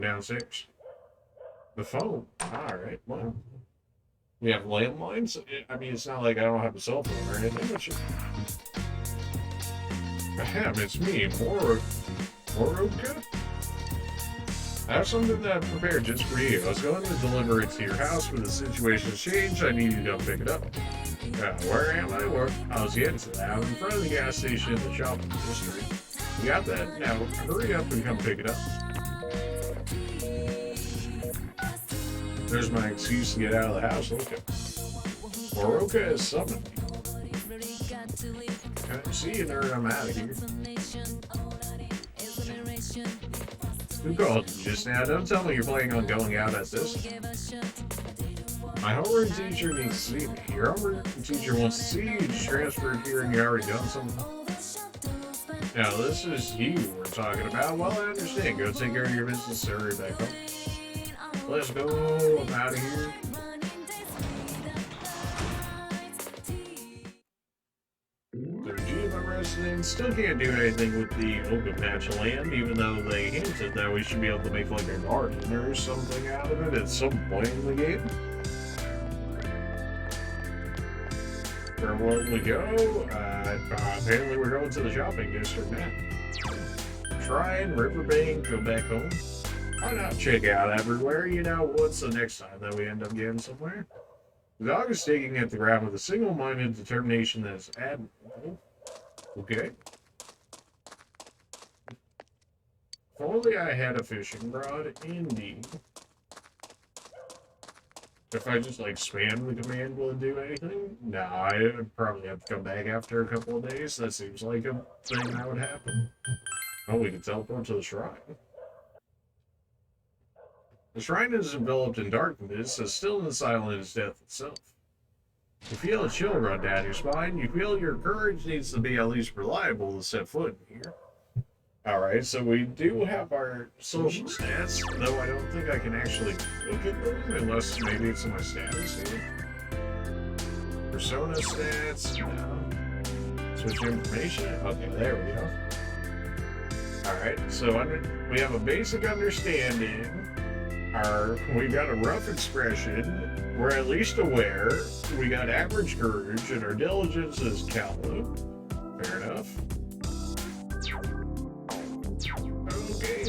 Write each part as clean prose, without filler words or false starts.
Downstairs. The phone. Alright, well. We have landlines? I mean, it's not like I don't have a cell phone or anything, but you... Ahem, it's me, Moruka? I have something that I've prepared just for you. I was going to deliver it to your house, but the situation's changed. I need you to come pick it up. Where am I? I was getting to that. I'm in front of the gas station in the shopping district. You got that? Now, hurry up and come pick it up. There's my excuse to get out of the house. Look at Moruka has summoned me. See you, nerd. I'm out of here. Who called you just now? Don't tell me you're planning on going out at this. My homeroom teacher needs to see me. Your homeroom teacher wants to see you. You just transferred here and you already done something. Now, this is you we're talking about. Well, I understand. Go take care of your business and hurry back home. Let's go. I'm out of here. The regime I'm resident still can't do anything with the open patch of land, even though they hinted that we should be able to make like a garden or something out of it at some point in the game. Where will we go? Apparently we're going to the shopping district now. Shrine, riverbank, go back home. Why not check out everywhere? You know, what's the next time that we end up getting somewhere? The dog is taking at the ground with a single-minded determination that is admirable. Okay. If only I had a fishing rod, indeed. If I just, like, spam the command, will it do anything? Nah, I'd probably have to come back after a couple of days. That seems like a thing that would happen. Oh, we can teleport to the shrine. The shrine is enveloped in darkness, as still and silent as death itself. You feel a chill run down your spine. You feel your courage needs to be at least reliable to set foot in here. Alright, so we do have our social stats, though I don't think I can actually look at them, unless maybe it's in my status here. Persona stats, no. Switch information, okay, there we go. Alright, so we have a basic understanding. We've got a rough expression, we're at least aware, we got average courage, and our diligence is callow. Fair enough. Okay.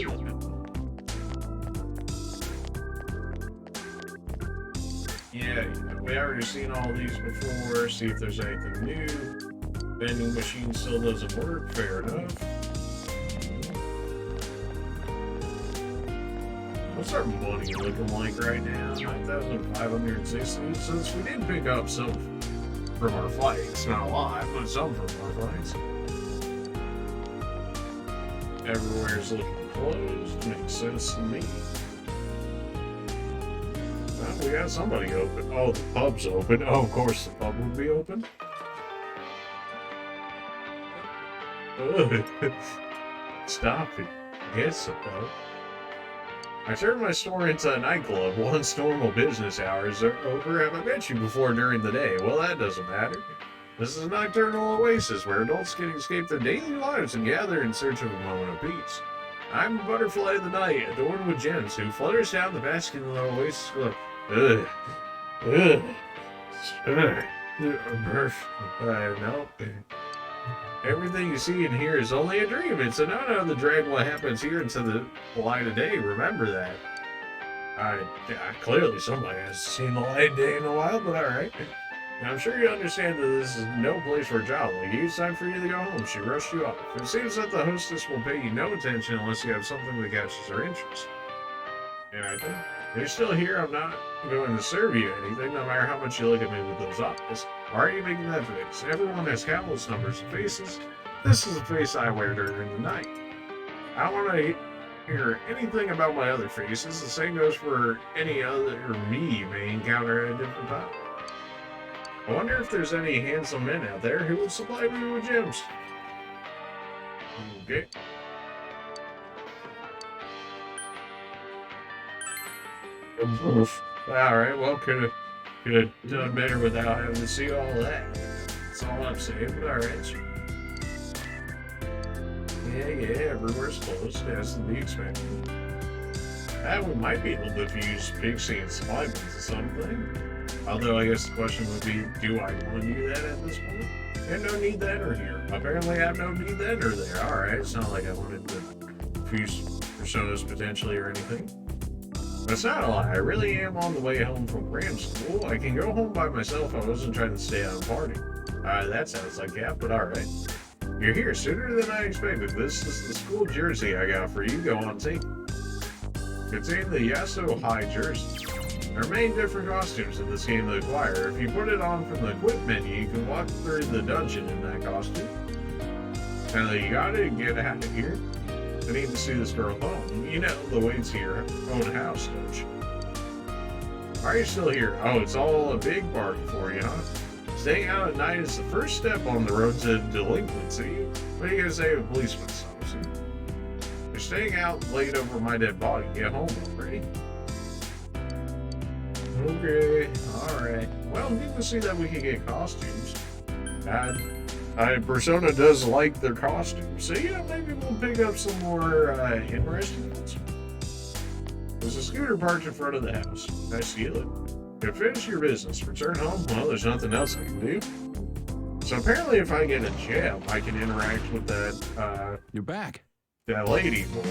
Yeah, we already seen all these before, see if there's anything new. Vending machine still doesn't work, fair enough. What's our money looking like right now? 9,560. Since we did pick up some from our flights, not a lot, but some from our flights. Everywhere's looking closed. Makes sense to me. Well, we got somebody open. Oh, the pub's open. Oh, of course the pub would be open. Stop it. Yes, a pub. I turned my store into a nightclub once normal business hours are over. Have I met you before during the day? Well, that doesn't matter. This is a nocturnal oasis where adults can escape their daily lives and gather in search of a moment of peace. I'm the butterfly of the night, adorned with gems, who flutters down the basket of the oasis glow. No. Everything you see and hear is only a dream. It's a no-no to drag what happens here into the light of day. Remember that. Clearly somebody hasn't seen the light of day in a while, but alright. Now, I'm sure you understand that this is no place for a child like you. It's time for you to go home. She rushed you off. It seems that the hostess will pay you no attention unless you have something that catches her interest. Alright then. If you're still here, I'm not going to serve you anything, no matter how much you look at me with those eyes. Why are you making that face? Everyone has countless numbers of faces. This is the face I wear during the night. I don't want to hear anything about my other faces. The same goes for any other me you may encounter at a different time. I wonder if there's any handsome men out there who would supply me with gems. Okay. Alright, well, could have done better without having to see all that. That's all I'm saying, but alright. Yeah, everywhere's closed, as to be expected. We might be able to fuse Pixie and Slime into something. Although I guess the question would be, do I want to do that at this point? And no need that or here. Apparently I have no need then or there. Alright, it's not like I wanted to fuse personas potentially or anything. That's not a lie. I really am on the way home from cram school. I can go home by myself. I wasn't trying to stay out and party. That sounds like Cap, but alright. You're here sooner than I expected. This is the school jersey I got for you. Go on, take. Contain the Yasuo High jersey. There are many different costumes in this game to acquire. If you put it on from the equip menu, you can walk through the dungeon in that costume. Now you gotta get out of here. I need to see this girl home. You know the way to your own house, don't you? Why are you still here? Oh, it's all a big party for you, huh? Staying out at night is the first step on the road to delinquency. What are you gonna say if a policeman stops you? You're staying out late over my dead body. Get home already. Okay, alright. Well, good to see that we can get costumes. Persona does like their costumes, so yeah, maybe we'll pick up some more interesting ones. There's a scooter parked in front of the house. Can I steal it? You finish your business. Return home. Well, there's nothing else I can do. So apparently if I get a gem, I can interact with that, You're back. that lady more.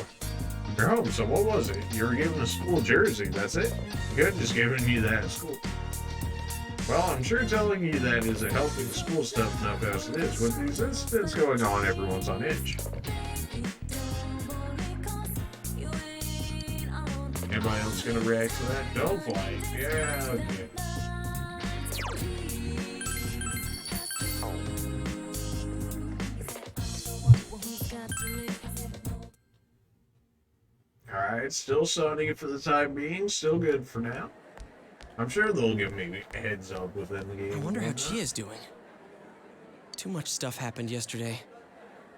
You're home, so what was it? You were given a school jersey, that's it? You could have just given me that at school. Well, I'm sure telling you that isn't helping school stuff enough as it is. With these incidents going on, everyone's on edge. Anybody else gonna react to that? Don't fly. Yeah, okay. Alright, still sunny for the time being, still good for now. I'm sure they'll give me a heads up within the game. I wonder how Chia's doing. Too much stuff happened yesterday.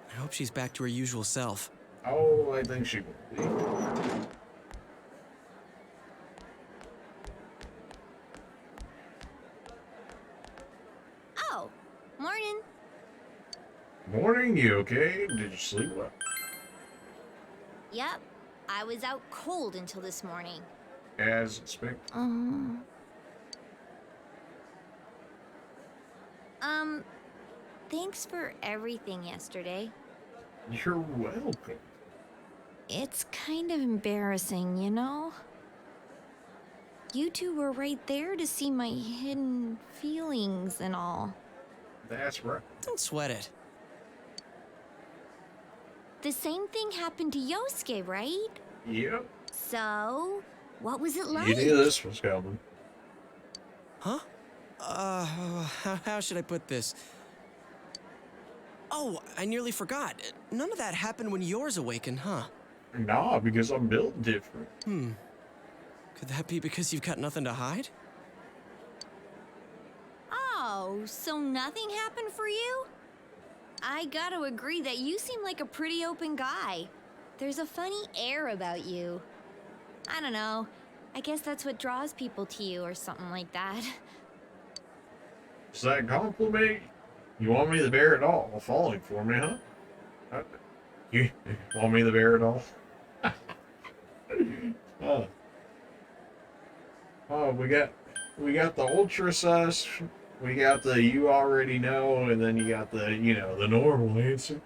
I hope she's back to her usual self. Oh, I think she will be. Oh, morning. Morning, you okay? Did you sleep well? Yep, I was out cold until this morning. As expected. Thanks for everything yesterday. You're welcome. It's kind of embarrassing, you know? You two were right there to see my hidden feelings and all. That's right. Don't sweat it. The same thing happened to Yosuke, right? Yep. So, what was it like? You knew this was coming. Huh? How should I put this? Oh, I nearly forgot. None of that happened when yours awakened, huh? Nah, because I'm built different. Could that be because you've got nothing to hide? Oh, so nothing happened for you? I gotta agree that you seem like a pretty open guy. There's a funny air about you. I don't know. I guess that's what draws people to you or something like that. Is that a compliment? You want me to bear it all? Falling for me, huh? You want me to bear it all? Oh, we got the ultra sus, we got the you already know, and then you got the, you know, the normal answer.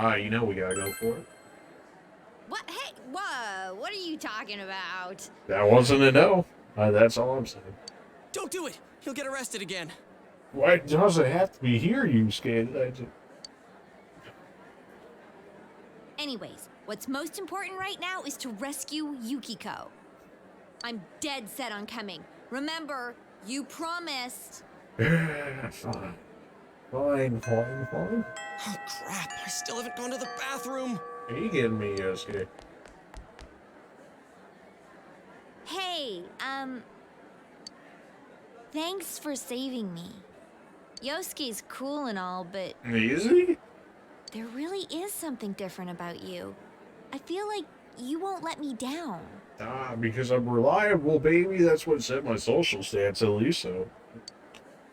You know we gotta go for it. What? Hey, whoa, what are you talking about? That wasn't a no. That's all I'm saying. Don't do it! He'll get arrested again. Why does it have to be here, you scared? Anyways, what's most important right now is to rescue Yukiko. I'm dead set on coming. Remember, you promised. Fine. Fine. Oh, crap. I still haven't gone to the bathroom. Are you kidding me, Yosuke? Hey, thanks for saving me. Yosuke's cool and all, but Easy? there really is something different about you. I feel like you won't let me down. Because I'm reliable, baby. That's what set my social stats, at least so.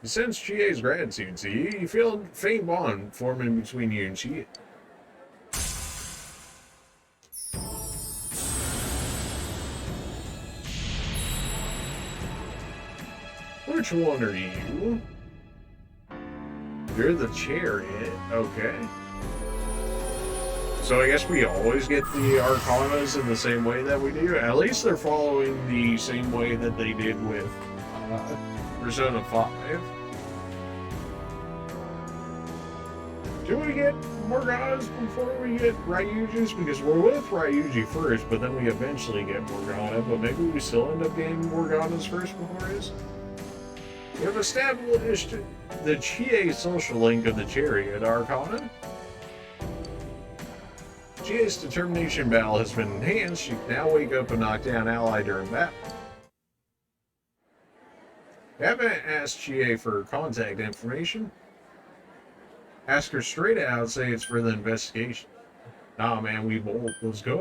You sense Chie's gratitude to you. You feel a faint bond forming between you and Chie. Which one are you? You're the chariot. Okay. So I guess we always get the Arcanas in the same way that we do. At least they're following the same way that they did with Persona 5. Do we get Morganas before we get Ryuji's? Because we're with Ryuji first, but then we eventually get Morgana, but maybe we still end up getting Morganas first before his? We have established the Chie social link of the Chariot Arcana. Chie's determination battle has been enhanced. She can now wake up and knock down ally during battle. You haven't asked Chie for contact information? Ask her straight out, say it's for the investigation. Nah, man, we bolt. Let's go.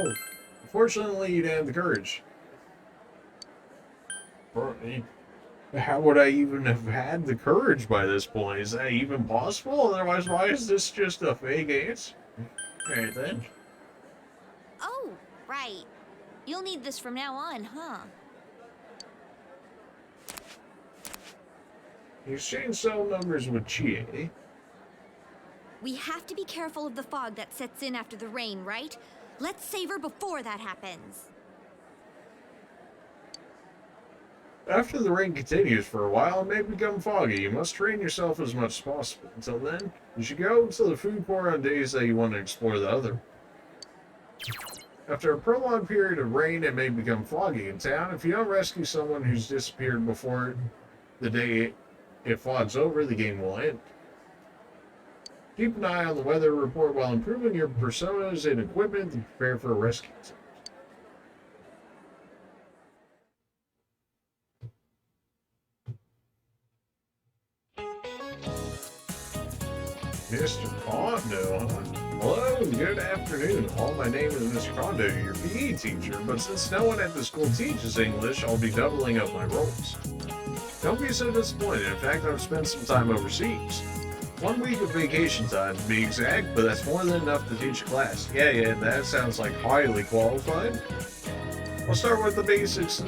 Unfortunately, you didn't have the courage. How would I even have had the courage by this point? Is that even possible? Otherwise, why is this just a fake answer? Alright then. Oh, right. You'll need this from now on, huh? You exchange cell numbers with Chie. We have to be careful of the fog that sets in after the rain, right? Let's save her before that happens. After the rain continues for a while, it may become foggy. You must train yourself as much as possible. Until then, you should go to the food court on days that you want to explore the other. After a prolonged period of rain, it may become foggy in town. If you don't rescue someone who's disappeared before the day it fogs over, the game will end. Keep an eye on the weather report while improving your personas and equipment to prepare for a rescue. Mr. Kondo, huh? Hello, good afternoon. Well, my name is Mr. Kondo, your PE teacher, but since no one at the school teaches English, I'll be doubling up my roles. Don't be so disappointed. In fact, I've spent some time overseas. 1 week of vacation time, to be exact, but that's more than enough to teach a class. Yeah, that sounds like highly qualified. We'll start with the basics.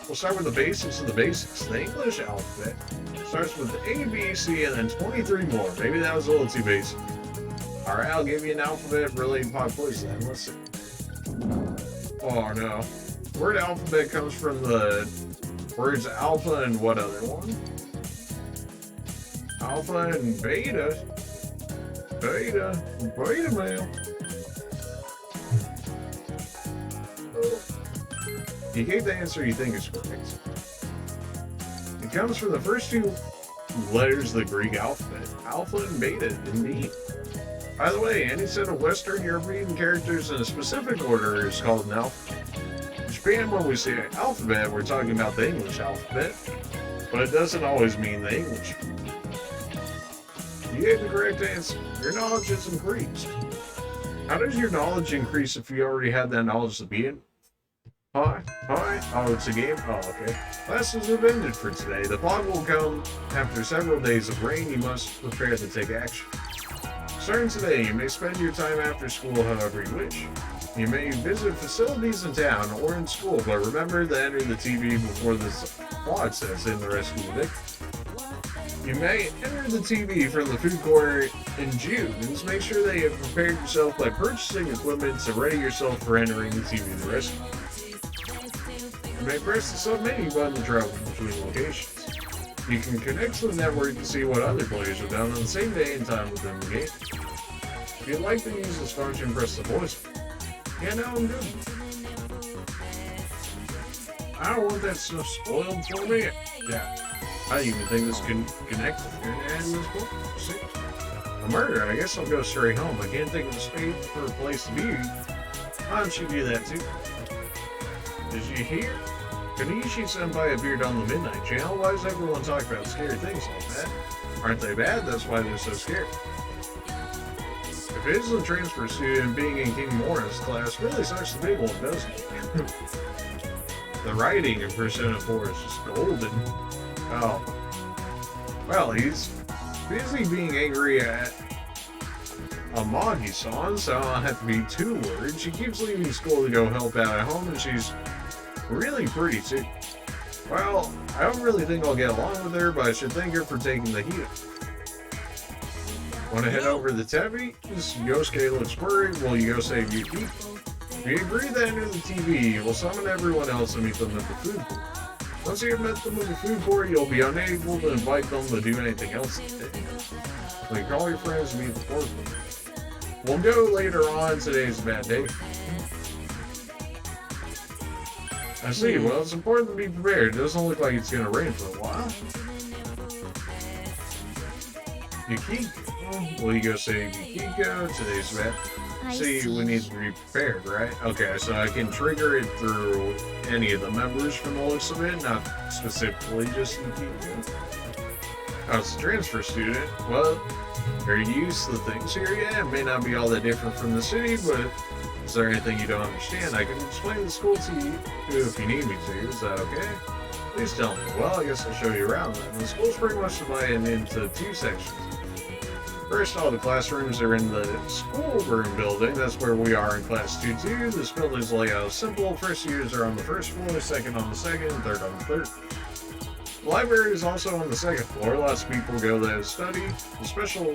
We'll start with the basics of the basics. The English alphabet starts with A, B, C, and then 23 more. Maybe that was a little too basic. Alright, I'll give you an alphabet-related pop quiz then. Let's see. Oh no. The word alphabet comes from the words alpha and what other one? Alpha and beta. Beta male. You gave the answer you think is correct. It comes from the first two letters of the Greek alphabet, alpha and beta, indeed. By the way, any set of Western European characters in a specific order is called an alphabet. In Japan, when we say alphabet, we're talking about the English alphabet, but it doesn't always mean the English. You gave the correct answer. Your knowledge has increased. How does your knowledge increase if you already had that knowledge to begin? Hi. Oh, it's a game? Oh, okay. Classes have ended for today. The fog will come after several days of rain. You must prepare to take action. Starting today, you may spend your time after school however you wish. You may visit facilities in town or in school, but remember to enter the TV before the fog sets in the rescue victim. You may enter the TV from the food court in June, and just make sure that you have prepared yourself by purchasing equipment to ready yourself for entering the TV to rescue. You may press the sub-menu button to travel between locations. You can connect to the network to see what other players have done on the same day and time within the game. If you'd like to use this function, press the voice. Yeah, now I'm good. I don't want that stuff spoiled for me. Yeah. I didn't even think this can connect with your internet in this book. See? A murder, I guess I'll go straight home. I can't think of a space for a place to be. Why don't you do that too? Did you hear? Kanishi-senpai appeared on the Midnight Channel. Why does everyone talk about scary things like that? Aren't they bad? That's why they're so scared. If it isn't a transfer student, being in King Mora's class really sucks the big one, doesn't it? The writing in Persona 4 is just golden. Oh. Well, he's busy being angry at Amagi-san, so I'll have to be 2 words. She keeps leaving school to go help out at home, and she's really pretty too. Well, I don't really think I'll get along with her, but I should thank her for taking the heat. Want to head over to the Tabby? Yosuke looks worried. Will you go save Yuki? We agree that enter the TV. We'll summon everyone else and meet them at the food court. Once you've met them at the food court, you'll be unable to invite them to do anything else today. So you call your friends and meet the court. We'll go later on. Today's a bad day. I see. Well, it's important to be prepared. It doesn't look like it's going to rain for a while. Yukiko. Will you go save Yukiko? Today's bad. See, we need to be prepared, right? Okay, so I can trigger it through any of the members from the looks of it, not specifically just Yukiko. Oh, it's a transfer student. Well, are you used to the things here? Yeah, it may not be all that different from the city, but is there anything you don't understand? I can explain the school to you if you need me to. Is that okay? Please tell me. Well, I guess I'll show you around then. The school's pretty much divided into two sections. First, all the classrooms are in the schoolroom building. That's where we are in class 2-2. This building's layout is simple. First years are on the first floor, second on the second, third on the third. The library is also on the second floor. Lots of people go there to study. The special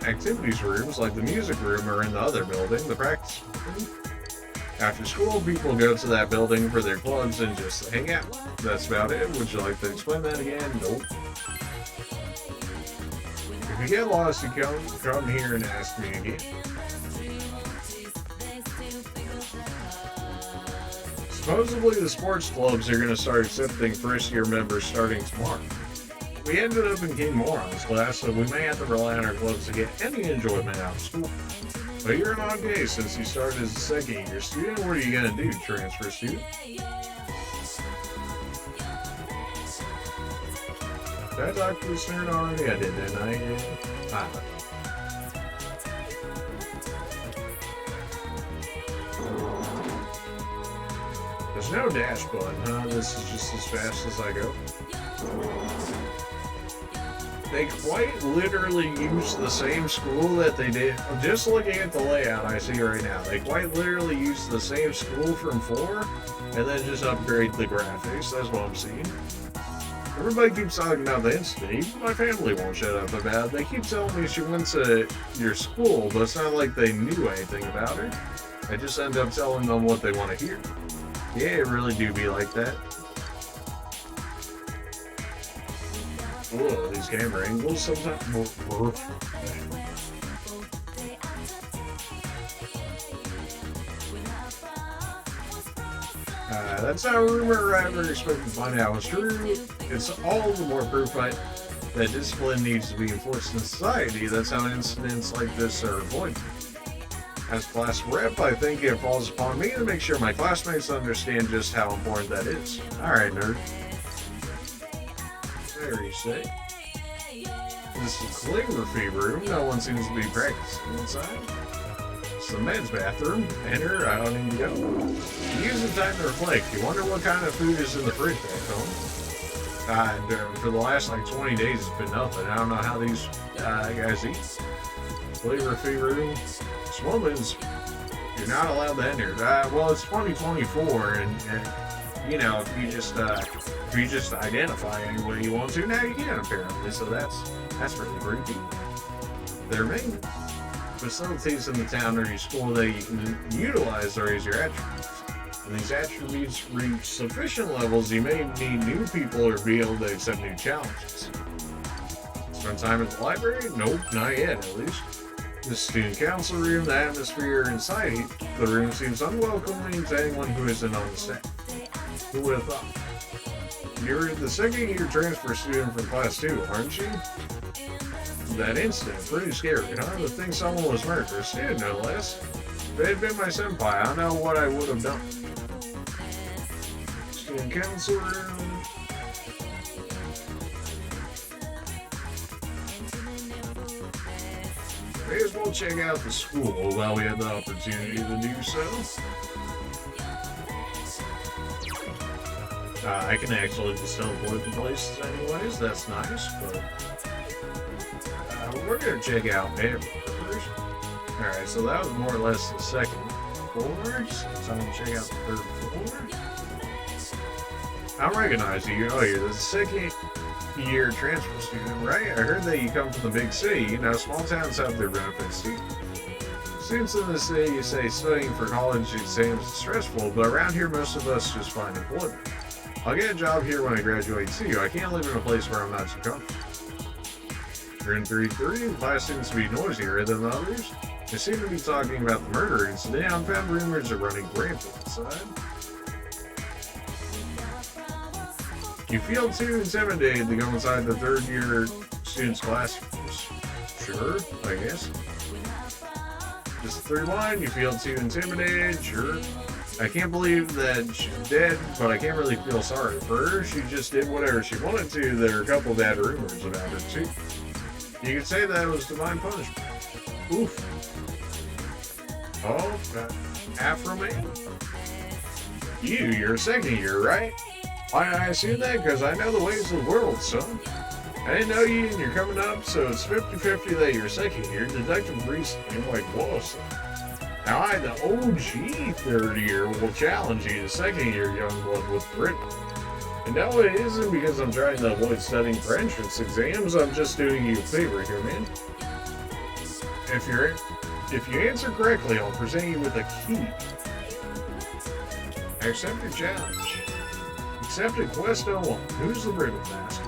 activities rooms, like the music room, are in the other building, the practice room. After school, people go to that building for their clubs and just hang out. That's about it. Would you like to explain that again? Nope. If you get lost, you come here and ask me again. Supposedly, the sports clubs are going to start accepting first-year members starting tomorrow. We ended up in King Moron's class, so we may have to rely on our clubs to get any enjoyment out of school. But you're an odd case since you started as a second-year student. What are you going to do, transfer student? Did I talk to this nerd already? I did, didn't I? Yeah. I don't know. There's no dash button, huh? This is just as fast as I go. They quite literally use the same school that they did. Just looking at the layout I see right now, they quite literally use the same school from 4 and then just upgrade the graphics. That's what I'm seeing. Everybody keeps talking about the incident. Even my family won't shut up about it. They keep telling me she went to your school, but it's not like they knew anything about her. I just end up telling them what they want to hear. Yeah, it really do be like that. Oh, these camera angles sometimes. That's not a rumor I ever expected to find out was true. It's all the more proof that discipline needs to be enforced in society. That's how incidents like this are avoided. As class rep, I think it falls upon me to make sure my classmates understand just how important that is. Alright, nerd. There you say. This is calligraphy room. No one seems to be practicing inside. It's the men's bathroom. Enter. I don't need to go. Use the time to reflect. You wonder what kind of food is in the fridge back home. And for the last like 20 days, it's been nothing. I don't know how these guys eat. Calligraphy room. This woman's. You're not allowed to enter. Well, it's 2024, and you know, if you just identify any way you want to, now you can apparently. So that's really creepy. There are many facilities in the town or your school that you can utilize to raise your attributes. When these attributes reach sufficient levels, you may need new people or be able to accept new challenges. Spend time at the library? Nope, not yet at least. The student council room, the atmosphere inside the room seems unwelcoming to anyone who isn't on the staff. Who would have thought? You're the second-year transfer student from class 2, aren't you? That incident, pretty scary, huh? To think someone was murdered, a student no less. If it had been my senpai, I don't know what I would have done. Student council room. May as well check out the school while we have the opportunity to do so. I can actually just teleport to places anyways, that's nice, but we're gonna check out Pamela first. Alright, so that was more or less the second floor, so I'm gonna check out the third floor. I recognize you. Oh, you're the second year transfer student, right? I heard that you come from the big city. You know, small towns have their benefits too. Students in the city say studying for college exams is stressful, but around here most of us just find employment. I'll get a job here when I graduate too. I can't live in a place where I'm not too comfortable. You're in 3-3, the class seems to be noisier than the others. They seem to be talking about the murder incident. Unfound rumors are running rampant inside. You feel too intimidated to go inside the third year students' classrooms. Sure, I guess. Just the third line, you feel too intimidated, sure. I can't believe that she's dead, but I can't really feel sorry for her. She just did whatever she wanted to. There are a couple bad rumors about her too. You could say that was divine punishment. Oof. Oh, Afro Man? You're a second year, right? Why I assume that? Because I know the ways of the world, son. I didn't know you and you're coming up, so it's 50-50 that you're second year. Detective recently, I'm like, whoa, son. Now I, the OG third year, will challenge you to second year young blood with Britain. And no, it isn't because I'm trying to avoid studying for entrance exams. I'm just doing you a favor here, man. If you answer correctly, I'll present you with a key. Accept your challenge. Accepted quest 01. Who's the ribbon master?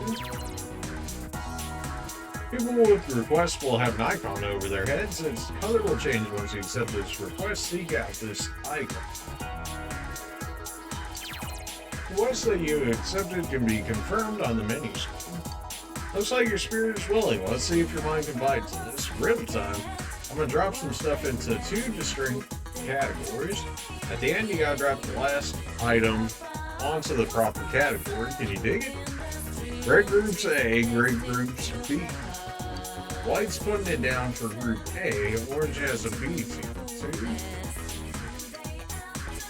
People with requests will have an icon over their heads, and its color will change once you accept this request. Seek out this icon. Requests that you accepted can be confirmed on the menu screen. Looks like your spirit is willing. Let's see if your mind can bite to this. Rhythm time. I'm going to drop some stuff into 2 distinct categories. At the end, you got to drop the last item onto the proper category. Can you dig it? Red group's A, green group's B. White's putting it down for group A, orange has a B team too.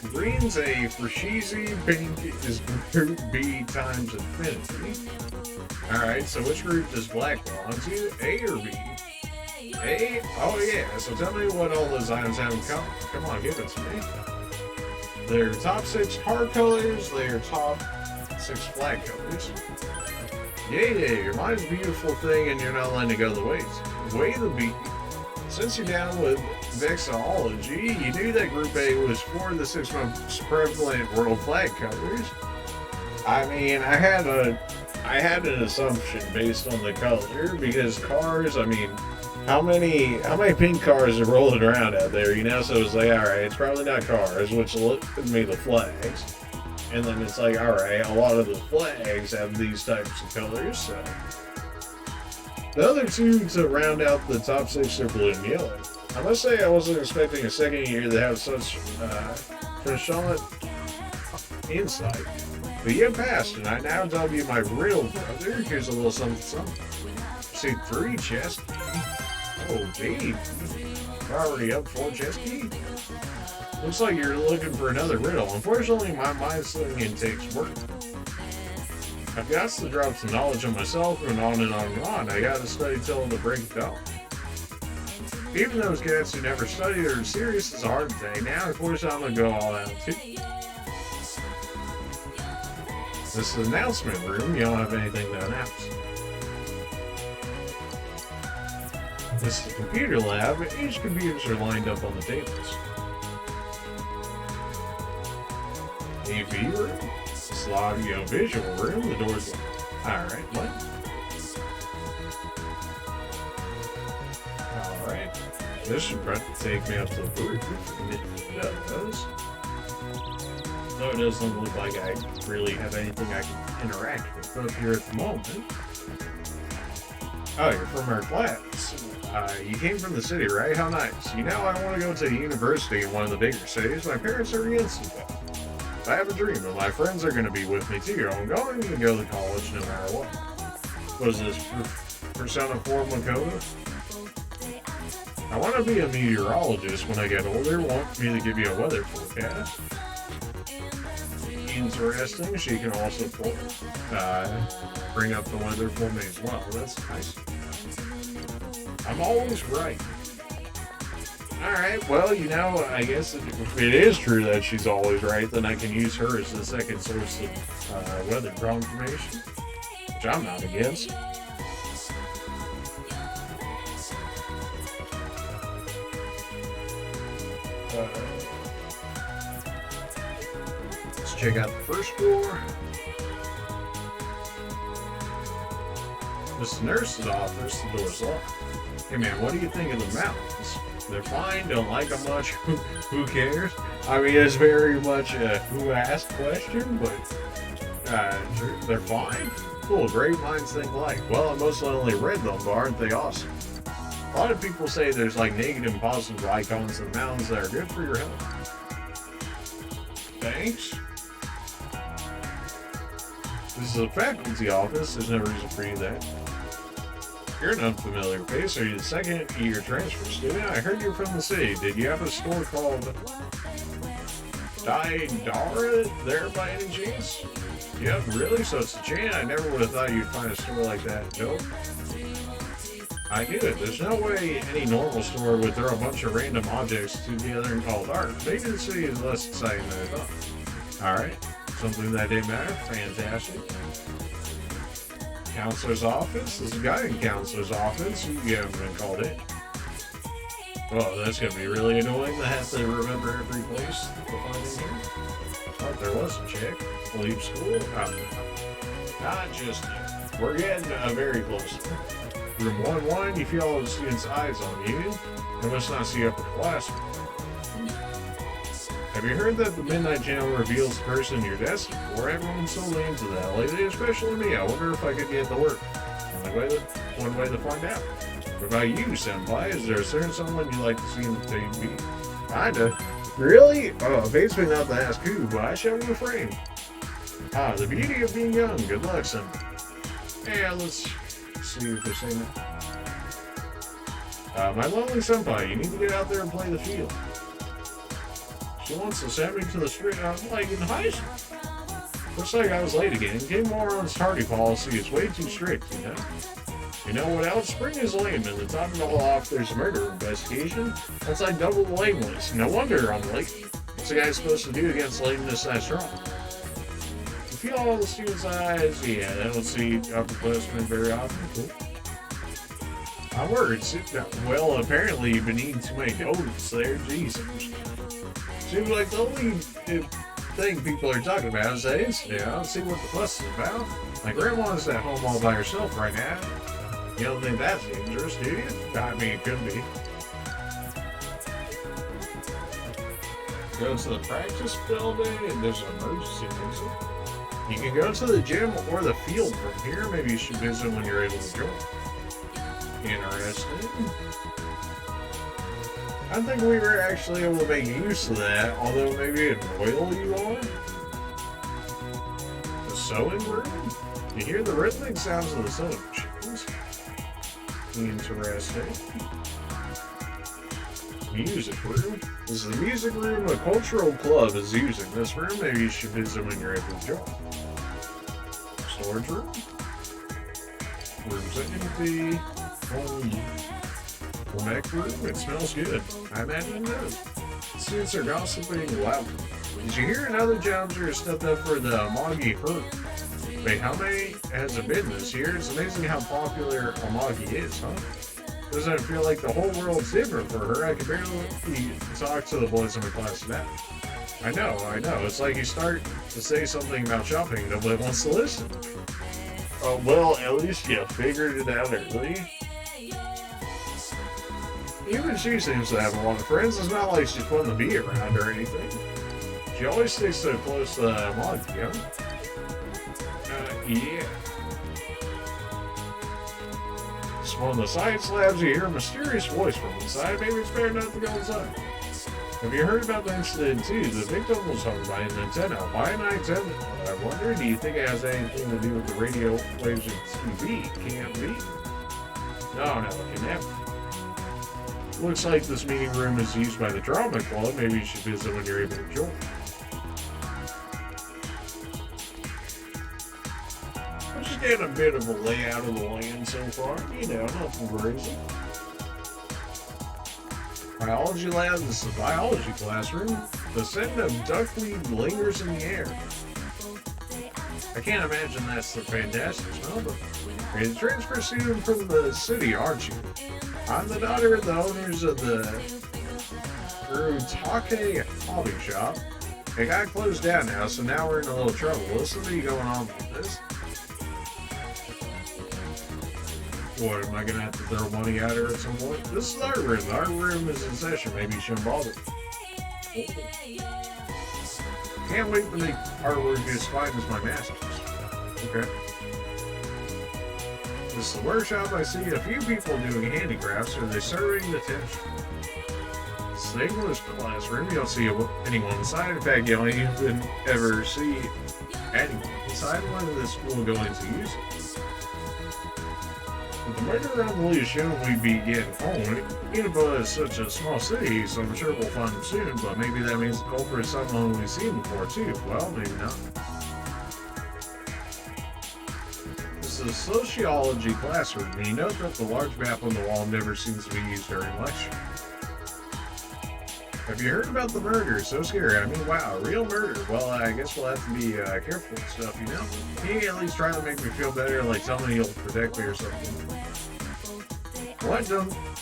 Green's A for cheesy, pink is group B times infinity. Alright, so which group does black belong to? A or B? A? Oh yeah, so tell me what all those items have in common. Come on, give it to me. They're top 6 car colors, they're top 6 flag colors. Yeah, your mind's a beautiful thing and you're not letting it go the ways. Way the beat. Since you're down with vexillology, you knew that Group A was 4 of the 6 most prevalent world flag colors. I mean, I had an assumption based on the color because cars, I mean, how many pink cars are rolling around out there, you know? So it's like, alright, it's probably not cars, which look at me the flags. And then it's like, alright, a lot of the flags have these types of colors, so. The other 2 to round out the top 6 are blue and yellow. I must say I wasn't expecting a second year to have such prescient insight. But you passed, and I now dub you my real brother. Here's a little something something. See 3 chest key. Oh, baby. We're already up 4 chest key. Looks like you're looking for another riddle. Unfortunately, my mind slinging takes work. I've got to drop some knowledge on myself and on and on and on. I gotta study till to break it down. Even those cats who never studied are serious as a hard day. Now, of course, I'm gonna go all out too. This is the announcement room. You don't have anything to announce. This is the computer lab. Each computers are lined up on the tables. AV room. This is the audio visual room. The door's locked. Alright, what? Alright. This should probably take me up to the roof. It does. Though it doesn't look like I really have anything I can interact with up here at the moment. Oh, you're from our class. You came from the city, right? How nice. You know, I want to go to university in one of the bigger cities. My parents are against it, though. I have a dream, and my friends are going to be with me, too. I'm going to go to college no matter what. What is this? Persona 4 Makoto? I want to be a meteorologist when I get older. Want me to give you a weather forecast? Interesting. She can also bring up the weather for me as well. That's nice. I'm always right. Alright, well, you know, I guess if it is true that she's always right, then I can use her as the second source of weather confirmation, which I'm not against. Let's check out the first floor. This nurse's office, the door's locked. Hey man, what do you think of the mountains? They're fine, don't like them much, who cares? I mean, it's very much a who asked question, but they're fine. Cool, great minds think alike. Well, I mostly only read them, but aren't they awesome? A lot of people say there's like negative and positive icons in the mountains that are good for your health. Thanks. This is a faculty office, there's no reason for you there. You're an unfamiliar face. Are you the second year transfer student? I heard you're from the city. Did you have a store called Dara there by any chance? Yep, really? So it's a chain? I never would have thought you'd find a store like that. Nope. I knew it. There's no way any normal store would throw a bunch of random objects together and call it art. Maybe the city is less exciting than I thought. Alright. Something that didn't matter? Fantastic. Counselor's office? There's a guy in counselor's office. You haven't been called in. Well, that's going to be really annoying to have to remember every place to find in here. Thought there was a check. Leave school? Not just yet. We're getting very close. Room 1-1, you feel all the students' eyes on you. They must not see upper classroom. Have you heard that the Midnight Channel reveals the person in your desk? Before everyone's so into that lately, especially me. I wonder if I could get to work. One way to find out. What about you, Senpai? Is there a certain someone you like to see in the TV? Kinda. Really? Oh, basically not to ask who, but I show you a frame. Ah, the beauty of being young. Good luck, Senpai. Yeah, let's see if they're saying that. My lonely Senpai, you need to get out there and play the field. She wants to send me to the street. I'm like in high school. Looks like I was late again. Game Moron's tardy policy is way too strict, you know? You know what else? Spring is lame, and to top it all off, there's a murder investigation. That's like double the lameness. No wonder I'm late. What's the guy supposed to do against lameness that strong? You feel all the students' eyes? Yeah, I don't see upperclassmen very often. Cool. My words. Well, apparently you've been eating too many donuts there. Jesus. Seems like the only thing people are talking about is that incident. I don't see what the fuss is about. My grandma's at home all by herself right now. You don't think that's dangerous, do you? I mean, it could be. Go to the practice building and there's an emergency exit. You can go to the gym or the field from here. Maybe you should visit when you're able to join. Interesting. I think we were actually able to make use of that, although maybe an oil you are. The sewing room? You hear the rhythmic sounds of the sewing machines. Interesting. Music room? This is the music room a cultural club is using. This room, maybe you should visit when you're able to join. Storage room? Room's empty. The mech room? It smells good. I imagine it does. Students are gossiping loudly. Did you hear another challenger stepped up for the Amagi herd? Wait, how many has it been this year? It's amazing how popular Amagi is, huh? Doesn't it feel like the whole world's different for her? I can barely talk to the boys in my class now. I know. It's like you start to say something about shopping, nobody wants to listen. Oh, well, at least you figured it out early. Even she seems to have a lot of friends. It's not like she's fun to be around or anything. She always stays so close to Amagi, huh? Yeah. It's one of the science labs. You hear a mysterious voice from inside. Maybe it's better not to go inside. Have you heard about the incident too? The victim was hung by an antenna. Why an antenna? I wonder, do you think it has anything to do with the radio waves of TV? Can't be. No, it can never. Looks like this meeting room is used by the drama club. Maybe you should visit when you're able to join. I'm just getting a bit of a layout of the land so far. You know, nothing crazy. Biology lab, this is a biology classroom. The scent of duckweed lingers in the air. I can't imagine that's the fantastic smell, but you're a transfer student from the city, aren't you? I'm the daughter of the owners of the Urutake hobby shop. It got closed down now, so now we're in a little trouble. What's the be going on with this? What, am I gonna have to throw money at her at some point? This is our room. Our room is in session. Maybe you shouldn't bother. Can't wait to make artwork as fine as my master's. Okay. This is the workshop. I see a few people doing handicrafts. Are they serving the attention? It's the English classroom. You don't see anyone inside. In fact, you don't even ever see anyone inside when the school going to use it. With the murder around the police shown, we'd be getting home. Innova is such a small city, so I'm sure we'll find them soon, but maybe that means the culprit is someone we've seen before, too. Well, maybe not. This is a sociology classroom, and you note that the large map on the wall never seems to be used during lecture. Have you heard about the murder? So scary. I mean, wow, real murder. Well, I guess we'll have to be careful and stuff, you know? Can you at least try to make me feel better? Like, tell me you'll protect me or something. What?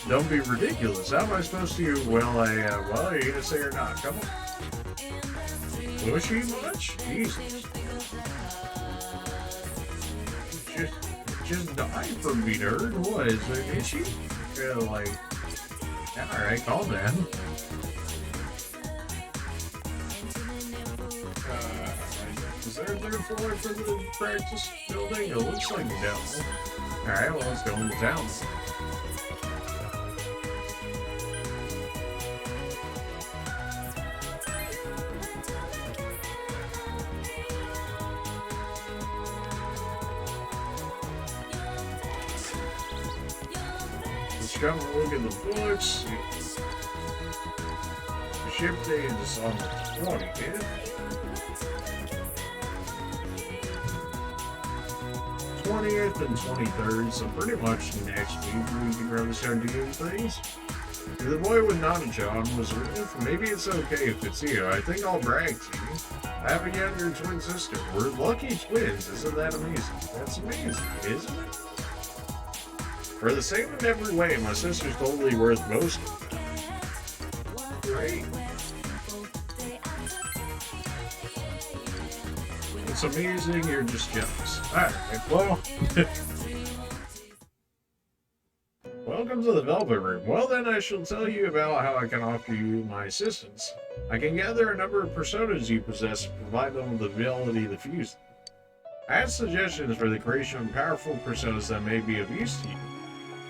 Don't be ridiculous. How am I supposed to? Well, are you gonna say or not? Come on. Pushy much? Jesus. Just die from me, nerd. What, is there an issue? Yeah, like, alright, calm down. Is there a third floor for the practice building? It looks like no. Alright, well, let's go into town. Let's go and look at the books. The ship day is on the 20th. 20th and 23rd, so pretty much next week we can really start doing things. The boy with Nana John was with. Maybe it's okay if it's you. I think I'll brag to you. I have a younger twin sister. We're lucky twins. Isn't that amazing? That's amazing, isn't it? We're the same in every way. My sister's totally worth most of them. Great. It's amazing, you're just jealous. Alright, well. Welcome to the Velvet Room. Well then, I shall tell you about how I can offer you my assistance. I can gather a number of personas you possess and provide them with the ability to fuse them. I have suggestions for the creation of powerful personas that may be of use to you.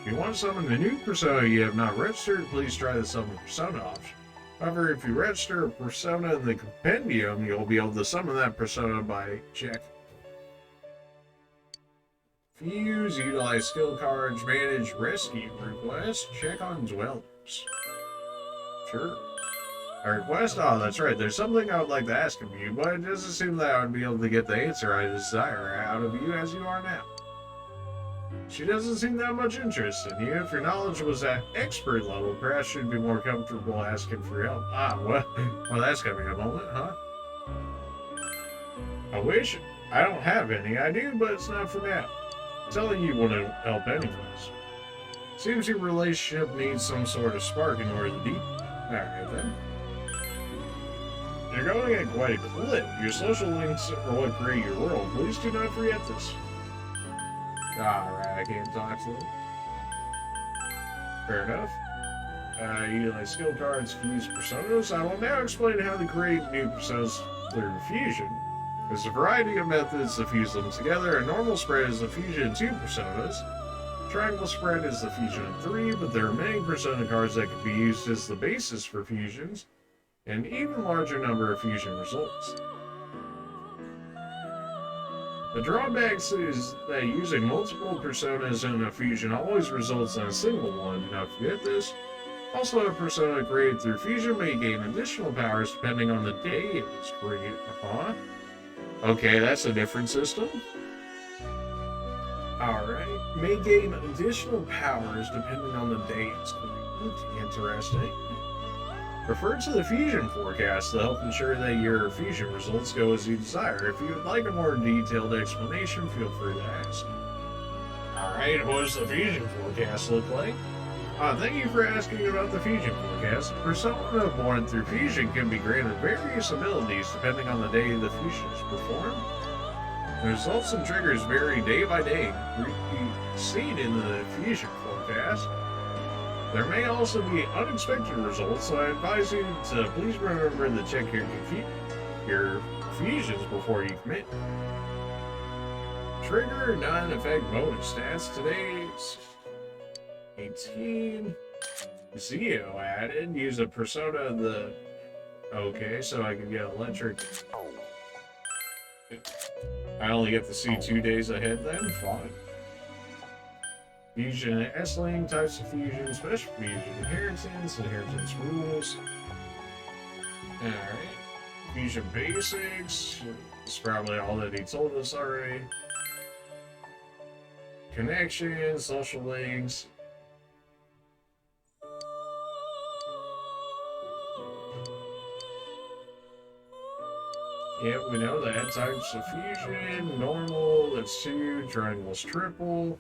If you want to summon a new persona you have not registered, please try the summon persona option. However, if you register a persona in the compendium, you'll be able to summon that persona by check. Fuse, utilize skill cards, manage rescue request, check on dwellers. Sure. A request? Oh, that's right. There's something I would like to ask of you, but it doesn't seem that I would be able to get the answer I desire out of you as you are now. She doesn't seem that much interested in you. If your knowledge was at expert level, perhaps you'd be more comfortable asking for help. Ah, well, that's gonna be a moment, huh? I wish. I don't have any. I do, but it's not for now. I'm telling you want to help anyways. Seems your relationship needs some sort of spark in order to deepen. Alright then. You're going at quite a clip. Your social links are what create your world. Please do not forget this. Alright, I can't talk to them. Fair enough. Utilize skill cards, fuse personas. I will now explain how to create new personas through fusion. There's a variety of methods to fuse them together. A normal spread is the fusion of 2 personas. Triangle spread is the fusion of 3, but there are many persona cards that can be used as the basis for fusions, and an even larger number of fusion results. The drawbacks is that using multiple personas in a fusion always results in a single one. Now, forget this. Also, a persona created through fusion may gain additional powers depending on the day it was created. Huh? Okay, that's a different system. Alright. May gain additional powers depending on the day it's created. Interesting. Refer to the fusion forecast to help ensure that your fusion results go as you desire. If you would like a more detailed explanation, feel free to ask. Alright, what does the fusion forecast look like? Thank you for asking about the fusion forecast. Persona born through fusion can be granted various abilities depending on the day the fusion is performed. The results and triggers vary day by day, seen in the fusion forecast. There may also be unexpected results, so I advise you to please remember to check your fusions before you commit. Trigger non-effect bonus stats. Today's 18. Zeo added. Use a persona of the. Okay, so I can get electric. I only get to see 2 days ahead then? Fine. Fusion and S-Link, types of fusion, special fusion, inheritance rules. Alright. Fusion basics. It's probably all that he told us already. Connections, social links. Yep, we know that. Types of fusion, normal, that's 2, triangle is triple.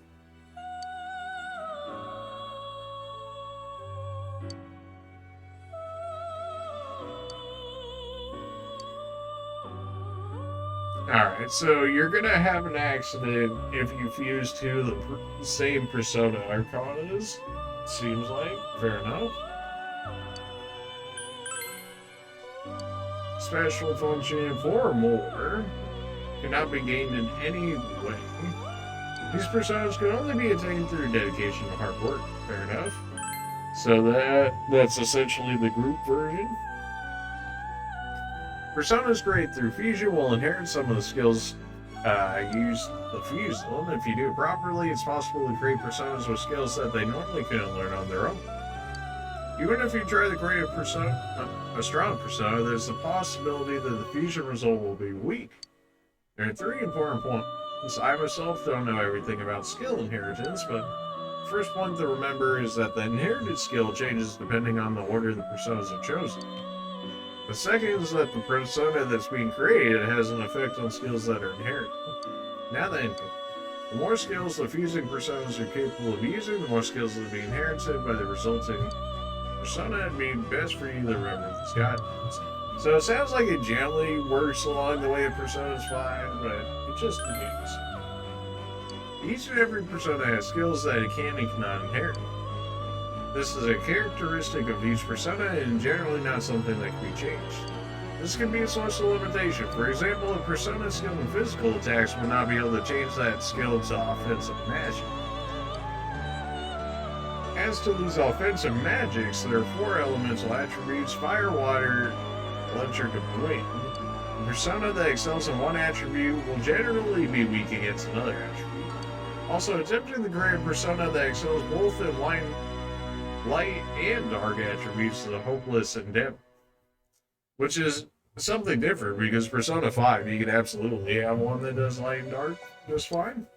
Alright, so you're gonna have an accident if you fuse two of the same persona arcanas. Seems like. Fair enough. Special function 4 or more cannot be gained in any way. These personas can only be attained through dedication and hard work. Fair enough. So that's essentially the group version. Personas created through fusion will inherit some of the skills used to fuse them. If you do it properly, it's possible to create personas with skills that they normally couldn't learn on their own. Even if you try to create a strong persona, there's the possibility that the fusion result will be weak. There are 3 important points. I myself don't know everything about skill inheritance, but the first point to remember is that the inherited skill changes depending on the order the personas are chosen. The second is that the persona that's being created has an effect on skills that are inherited. Now then, the more skills the fusing personas are capable of using, the more skills that will be inherited by the resulting persona. It'd be best for you to remember this guidance. So it sounds like it generally works along the way of Persona's 5, but it just depends. Each and every persona has skills that it can and cannot inherit. This is a characteristic of each persona and generally not something that can be changed. This can be a source of limitation. For example, a persona skill in physical attacks will not be able to change that skill to offensive magic. As to these offensive magics, there are 4 elemental attributes: fire, water, electric, and wind. A persona that excels in one attribute will generally be weak against another attribute. Also, attempting to create a persona that excels both in light and dark attributes is a hopeless endeavor. Which is something different, because Persona 5, you can absolutely have one that does light and dark just fine.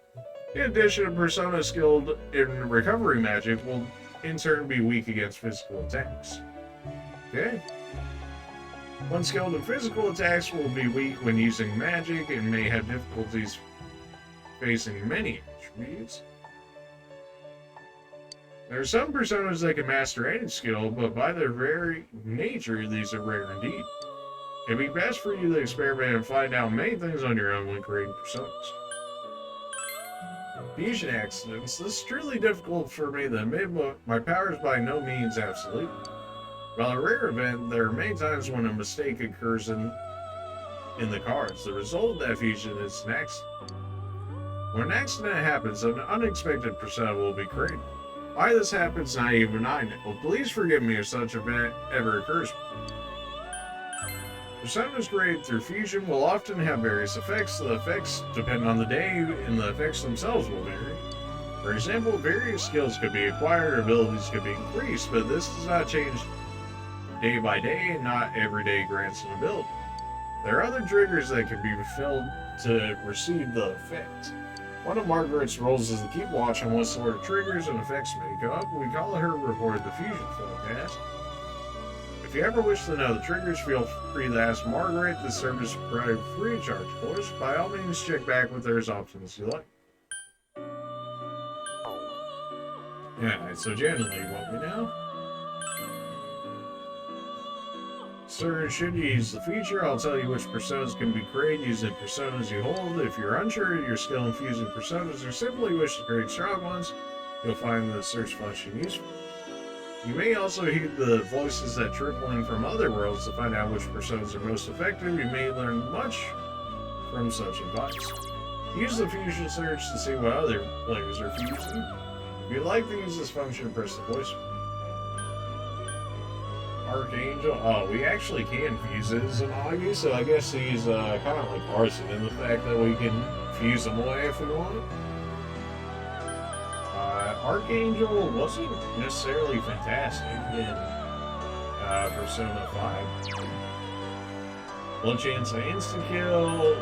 In addition, a persona skilled in recovery magic will in turn be weak against physical attacks. Okay? One skilled in physical attacks will be weak when using magic and may have difficulties facing many attributes. There are some personas that can master any skill, but by their very nature, these are rare indeed. It'd be best for you to experiment and find out many things on your own when creating personas. Fusion accidents. This is truly difficult for me to admit, but my power is by no means absolute. While a rare event, there are many times when a mistake occurs in the cards. The result of that fusion is an accident. When an accident happens, an unexpected persona will be created. Why this happens, not even I know. Please forgive me if such event ever occurs. Personas created through fusion will often have various effects. The effects depend on the day, and the effects themselves will vary. For example, various skills could be acquired, abilities could be increased, but this does not change day by day, and not every day grants an ability. There are other triggers that can be fulfilled to receive the effect. One of Margaret's roles is to keep watch on what sort of triggers and effects may go up. We call her report the fusion forecast. If you ever wish to know the triggers, feel free to ask Margaret. The service is provided free of charge, of course. By all means, check back with her as often as you like. Yeah, so generally what we know. Sir, should you use the feature, I'll tell you which personas can be created using personas you hold. If you're unsure of your skill in fusing personas or simply wish to create strong ones, you'll find the search function useful. You may also hear the voices that trickle in from other worlds to find out which personas are most effective. You may learn much from such advice. Use the fusion search to see what other players are fusing. If you'd like to use this function, press the voice. Archangel. Oh, we actually can fuse it as an Augie, so I guess he's kind of like Arson in the fact that we can fuse him away if we want. Archangel wasn't necessarily fantastic in Persona 5. One chance to insta-kill.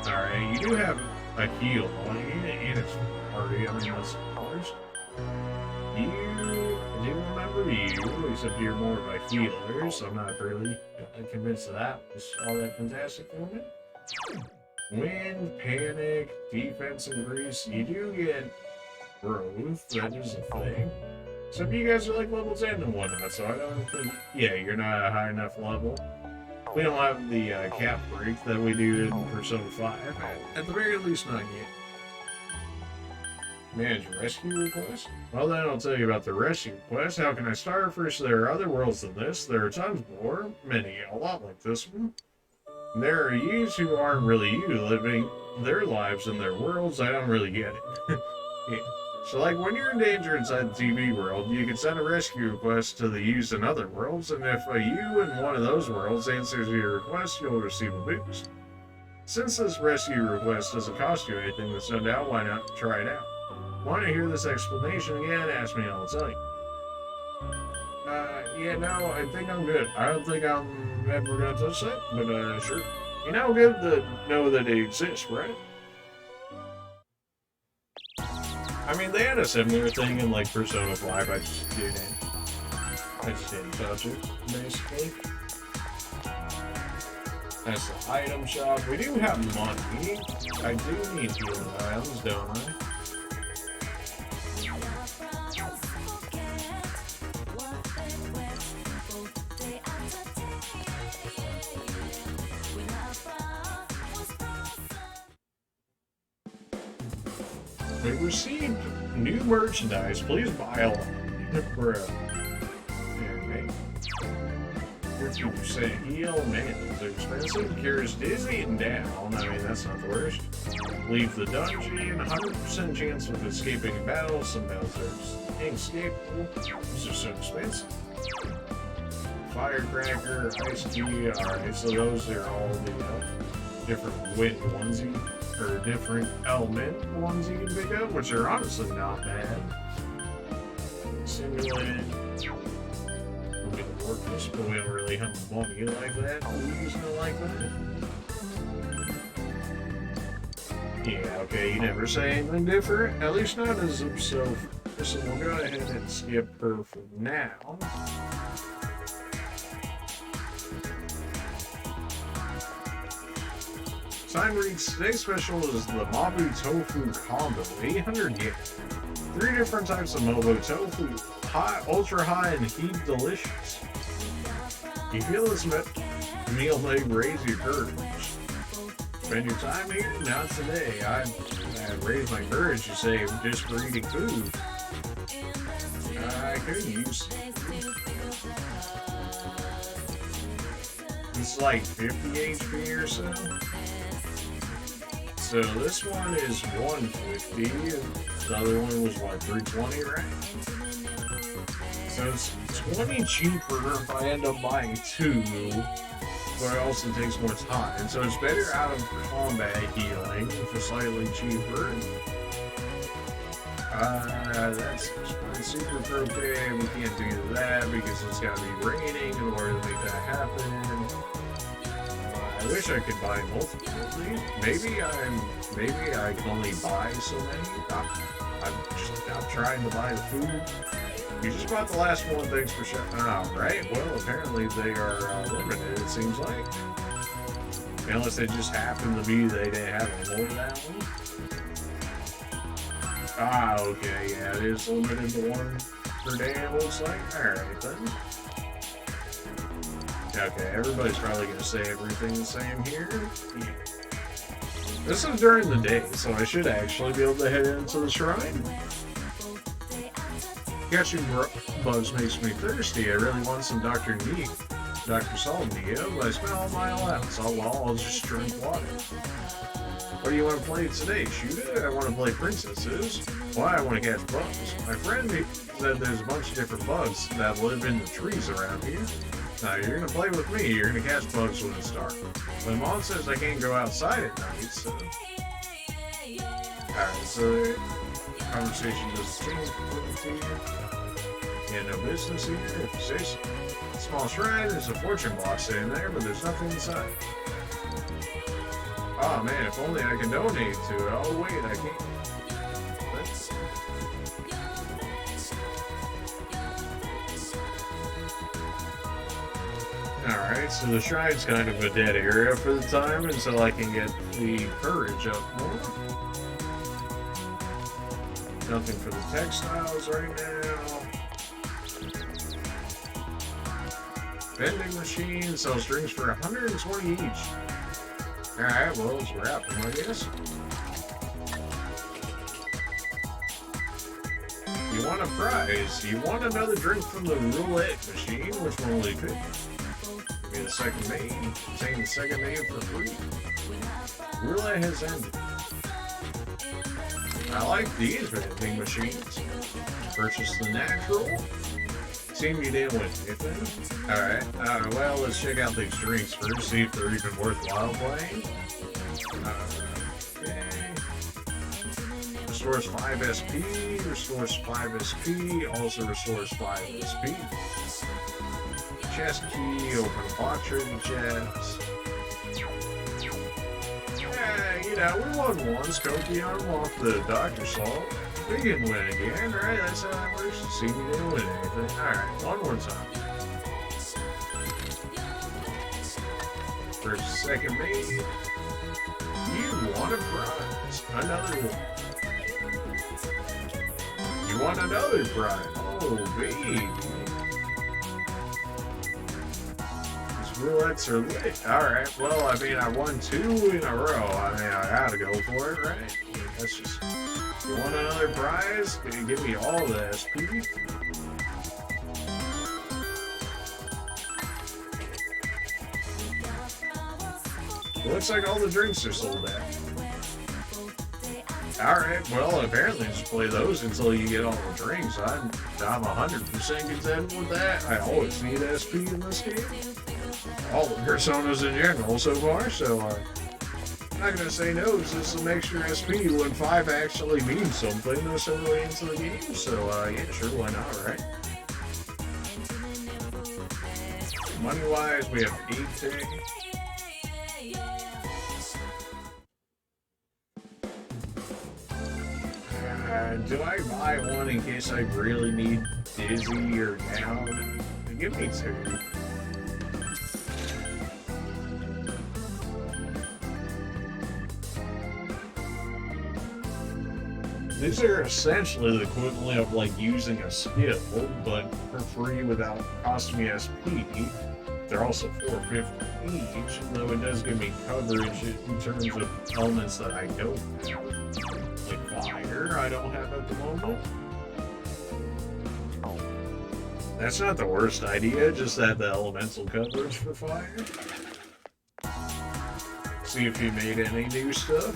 Alright, you do have a heal on you, and it's party. I mean, that's ours. You do remember you, except you're more of a healer, so I'm not really convinced that was all that fantastic for me. Wind, panic, defense, and grease. You do get growth, that is a thing. Some of you guys are like level 10 and whatnot, so I don't think. Yeah, you're not a high enough level. We don't have the cap break that we do in Persona 5. At the very least, not yet. Manage rescue request? Well, then I'll tell you about the rescue request. How can I start? First, there are other worlds than this. There are tons more, many, a lot like this one. There are yous who aren't really you, living their lives in their worlds. I don't really get it. Yeah. So, like, when you're in danger inside the TV world, you can send a rescue request to the yous in other worlds, and if a you in one of those worlds answers your request, you'll receive a boost. Since this rescue request doesn't cost you anything to send out, why not try it out? Want to hear this explanation again? Ask me and I'll tell you. Yeah, no, I think I'm good. I don't think I'm ever gonna touch that, but sure. You know, good to know that they exist, right? I mean, they had a similar thing in like Persona 5. I just didn't touch it, basically. That's the item shop. We do have money. I do need healing items, don't I? We received new merchandise. Please buy a lot. Bro. Okay. 50% heal. Man, those are expensive. Cures dizzy and down. I mean, that's not the worst. Leave the dungeon. 100% chance of escaping battle. Some battles are inescapable. These are so expensive. Firecracker, ice key. Alright, so those are all the different wind onesie. Or different element ones you can pick up, which are honestly not bad. Simulant. We can work this, but we don't really have money like that. We used to like that. Yeah, okay, you never say anything different. At least not as so. So we'll go ahead and skip her for now. Time reads, today's special is the Mabu Tofu Combo, 800 yen. 3 different types of Mabu Tofu, high, ultra high, and heat delicious. You feel this meal may raise your courage. Spend your time here? Not today. I raise my courage, you say, just for eating food. I could use it's like 50 HP or so. So this one is 150, the other one was what, 320, right? So it's 20 cheaper if I end up buying 2, but it also takes more time. So it's better out of combat healing for slightly cheaper. That's super croquet. We can't do that because it's gotta be raining in order to make that happen. I wish I could buy multiple of these. Maybe I can only buy so many. I'm trying to buy the food. You just bought the last one, thanks for sharing. Oh, right. Well, apparently they are limited, it seems like. Unless they just happened to be they didn't have any more of that one. Ah, okay, yeah, it is limited to one per day, it looks like. Alright then. Okay, everybody's probably gonna say everything the same here. Yeah. This is during the day, so I should actually be able to head into the shrine. Catching bugs makes me thirsty. I really want some Dr. Salt Neo, but I spent all my allowance. I'll just drink water. What do you want to play today? Shoot it? I want to play princesses. Why? I want to catch bugs. My friend said there's a bunch of different bugs that live in the trees around here. Now, you're going to play with me. You're going to catch bugs when it's dark. My mom says I can't go outside at night, so... Alright, so... Conversation doesn't change. Yeah, no business here. If you say so. Small shrine, there's a fortune box in there, but there's nothing inside. Oh man, if only I could donate to it. Oh wait, I can't. Alright, so the shrine's kind of a dead area for the time until I can get the courage up more. Nothing for the textiles right now. Vending machine sells drinks for 120 each. Alright, well, let's wrap them, I guess. You want a prize. You want another drink from the roulette machine? Which one will you pick? Give me the second main. Obtain the second main for free. Roulette has ended. I like these vending machines. Purchase the natural. Seem you didn't win anything. Alright, well, let's check out these drinks first, see if they're even worthwhile playing. Okay. Restores 5 SP, restores 5 SP, also restores 5 SP. Chest key, open a box trading chest. Yeah, you know, we won once, Kokion off the Dr. Salt. We can win again, right? That's how that works. See, we didn't win anything. Alright, one more time. First, second mate. You want a prize. Another one. You want another prize. Oh, baby. These roulettes are lit. Alright, well, I mean, I won 2 in a row. I mean, I gotta go for it, right? That's just... You want another prize? Can you give me all the SP? It looks like all the drinks are sold out. Alright, well, apparently just play those until you get all the drinks. I'm 100% content with that. I always need SP in this game. All the personas in general so far, so I'm not gonna say no, it's just some extra SP when 5 actually means something this early into the game, so yeah, sure, why not, right? Money-wise, we have 8K. Do I buy one in case I really need dizzy or down? Give me 2. These are essentially the equivalent of like using a skill, but for free without costing me SP. They're also $4.50 each, though it does give me coverage in terms of elements that I don't have. Like fire, I don't have at the moment. That's not the worst idea, just have the elemental coverage for fire. See if you made any new stuff.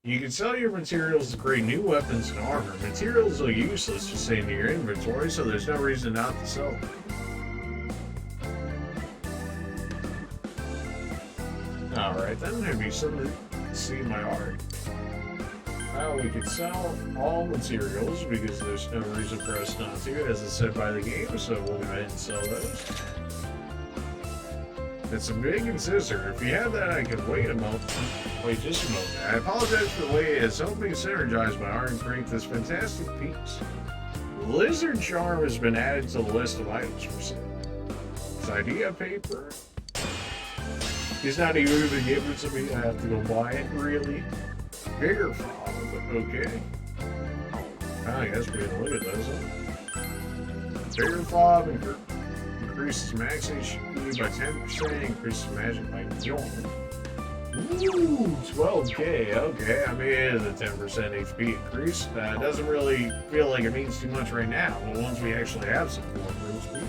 You can sell your materials to create new weapons and armor. Materials are useless to stay in your inventory, so there's no reason not to sell them. Alright then, maybe somebody see my art. Well, we can sell all materials because there's no reason for us not to, as it's said by the game, so we'll go ahead and sell those. It's a big incisor. If you have that, I can wait a moment. Wait just a moment. I apologize for the wait. It's helping synergize my art and create this fantastic piece. Lizard charm has been added to the list of items for sale. This idea paper. He's not even going to give it to me. I have to go buy it, really. Bigger fob, okay. I guess we can look at those. Bigger fob increases max HP by 10%, increases magic by 1. Ooh, 12k, okay. I mean, it is a 10% HP increase. Doesn't really feel like it means too much right now, but once we actually have some more speed.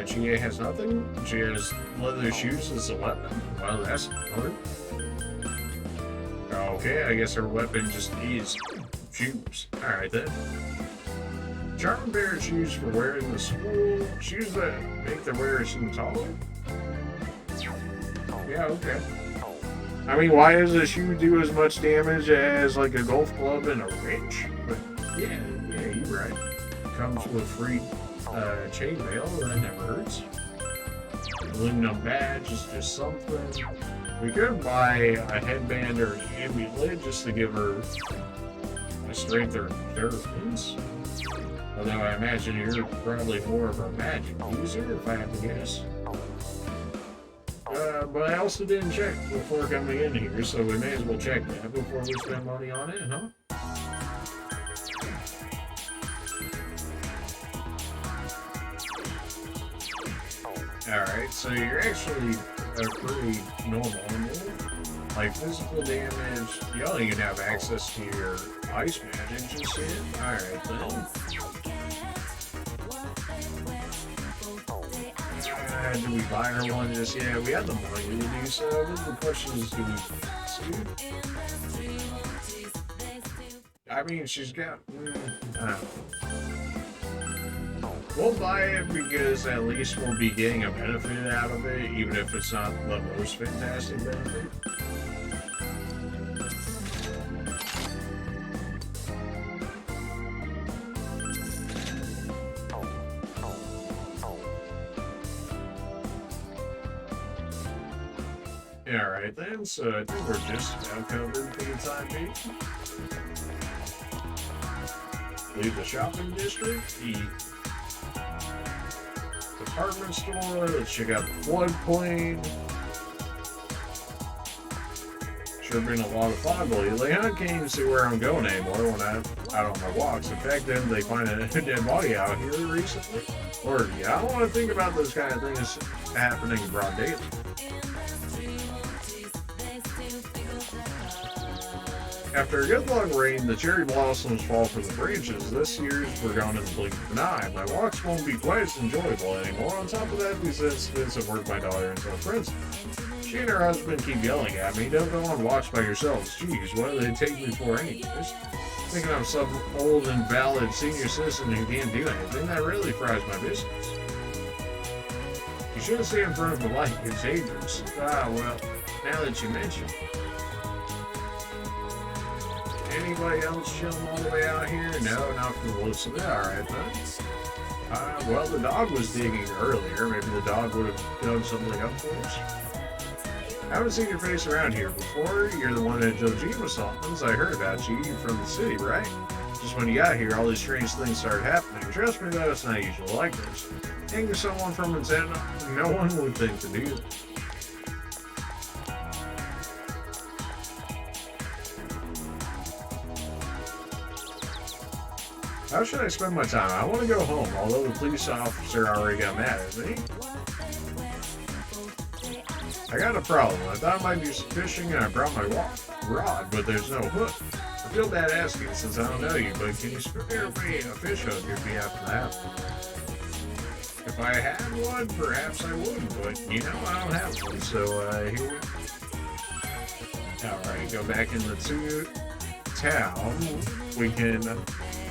GA has nothing. She has leather shoes as a weapon. Well, that's hard. Okay, I guess her weapon just needs shoes. Alright then. Charm pair of shoes for wearing in the school. Shoes that make the wearer seem taller. Yeah, okay. I mean, why does a shoe do as much damage as like a golf club and a wrench? But yeah, you're right. Comes with free chainmail, that never hurts. Aluminum badge is just something. We could buy a headband or an amulet just to give her a strength or endurance. Although I imagine you're probably more of a magic user, if I have to guess. But I also didn't check before coming in here, so we may as well check that before we spend money on it, huh? Alright, so you're actually pretty normal. Like physical damage, you don't even have access to your ice magic just yet. Alright then. Do we buy her one just yet? We have the money to do so. The question is, do we I mean, she's got... I don't know. We'll buy it because at least we'll be getting a benefit out of it, even if it's not the most fantastic benefit. Alright then, so I think we're just about covered for the time being. Leave the shopping district, the department store, let's check out the floodplain. Sure been a lot of fog lately. I can't even see where I'm going anymore when I'm out on my walks. In fact, didn't they find a dead body out here recently? Or, yeah, I don't want to think about those kind of things happening in broad daylight. After a good long rain, the cherry blossoms fall from the branches. This year's we're gone in the blink of an eye. My walks won't be quite as enjoyable anymore. On top of that, these incidents have worked my daughter into a frenzy. She and her husband keep yelling at me, "Don't go on walks by yourselves." Geez, what do they take me for anyways? Thinking I'm some old invalid senior citizen who can't do anything, that really fries my business. You shouldn't stay in front of the light, it's dangerous. Ah, well, now that you mention it. Anybody else chilling all the way out here? No, not from the looks of it. Alright then. Well, the dog was digging earlier. Maybe the dog would have done something up for us. I haven't seen your face around here before. You're the one at Dojima-san's. I heard about you. You're from the city, right? Just when you got here, all these strange things started happening. Trust me though, it's not usually like this. Hanging someone from intent, no one would think to do that. How should I spend my time? I want to go home, although the police officer already got mad at me. I got a problem. I thought I might do some fishing and I brought my rod, but there's no hook. I feel bad asking since I don't know you, but can you spare me a fish hook if you happen to have one? If I had one, perhaps I would, but you know, I don't have one, so here we go. Alright, go back into town. We can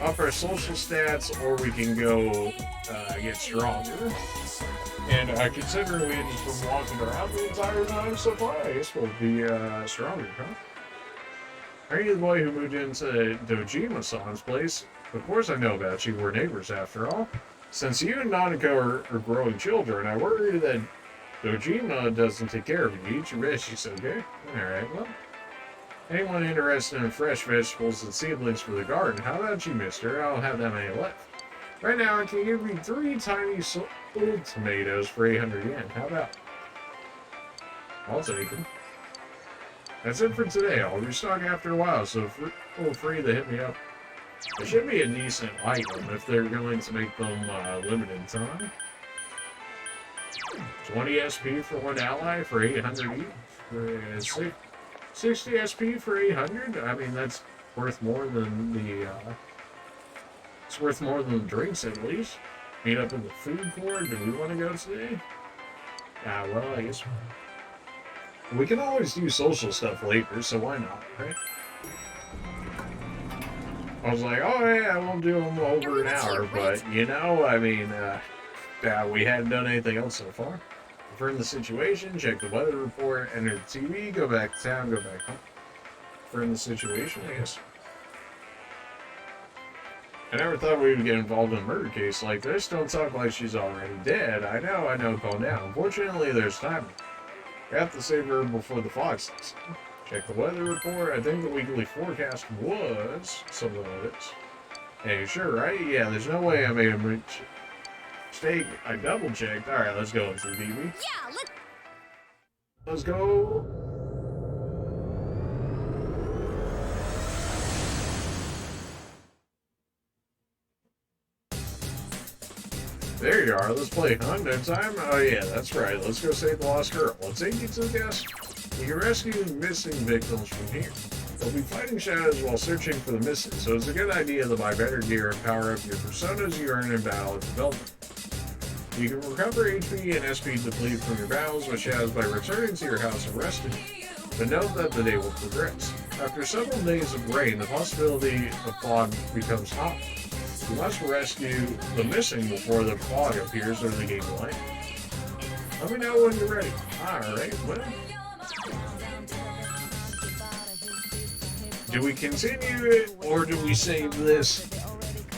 up our social stats, or we can go get stronger. And considering we had just been walking around the entire time so far, I guess we'll be stronger, huh? Are you the boy who moved into Dojima-san's place? Of course I know about you. We're neighbors after all. Since you and Nanako are growing children, I worry that Dojima doesn't take care of you. Eat your veggies, okay? Alright, well. Anyone interested in fresh vegetables and seedlings for the garden, how about you, mister? I don't have that many left. Right now, I can give you 3 tiny old tomatoes for 800 yen. How about? I'll take them. That's it for today. I'll restock after a while, so feel free to hit me up. It should be a decent item if they're going to make them limited time. 20 SP for one ally for 800 each. 60 SP for 800? I mean, that's worth more than the, it's worth more than the drinks at least. Meet up in the food court. Do we want to go today? Well, I guess we can always do social stuff later, so why not, right? I was like, oh yeah, we'll do them over an hour, but you know, I mean, we hadn't done anything else so far. Confirm the situation, check the weather report, enter the TV, go back to town, go back home. Confirm the situation, I guess. I never thought we would get involved in a murder case like this. Don't talk like she's already dead. I know, calm down. Unfortunately, there's time. We have to save her before the fog sets in. Check the weather report. I think the weekly forecast was something like this. Hey, sure, right? Yeah, there's no way I made a mistake. I double checked. Alright, let's go into the TV. Yeah, Let's go. There you are. Let's play Hunt in time. Oh yeah, that's right. Let's go save the lost girl. Let's take you to the guest. You can rescue missing victims from here. We'll be fighting shadows while searching for the missing, so it's a good idea to buy better gear and power up your personas you earn in battle at development. You can recover HP and SP depleted from your battles with shadows by returning to your house and resting. But note that the day will progress. After several days of rain, the possibility of fog becomes hot. You must rescue the missing before the fog appears or the game will end. Let me know when you're ready. Alright, well. Do we continue it or do we save this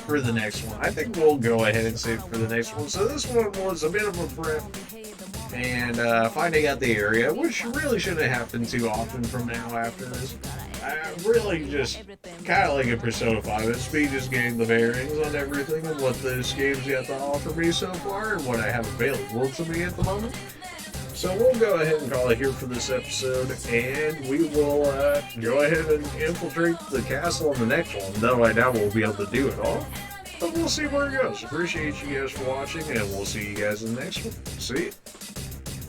for the next one? I think we'll go ahead and save it for the next one. So this one was a bit of a prep and finding out the area, which really shouldn't happen too often from now after this. I really just kind of like a Persona 5. It's me just getting the bearings on everything and what this game's got to offer me so far and what I have available to me at the moment. So we'll go ahead and call it here for this episode, and we will go ahead and infiltrate the castle on the next one, though I doubt we'll be able to do it all. But we'll see where it goes. Appreciate you guys for watching, and we'll see you guys in the next one. See ya.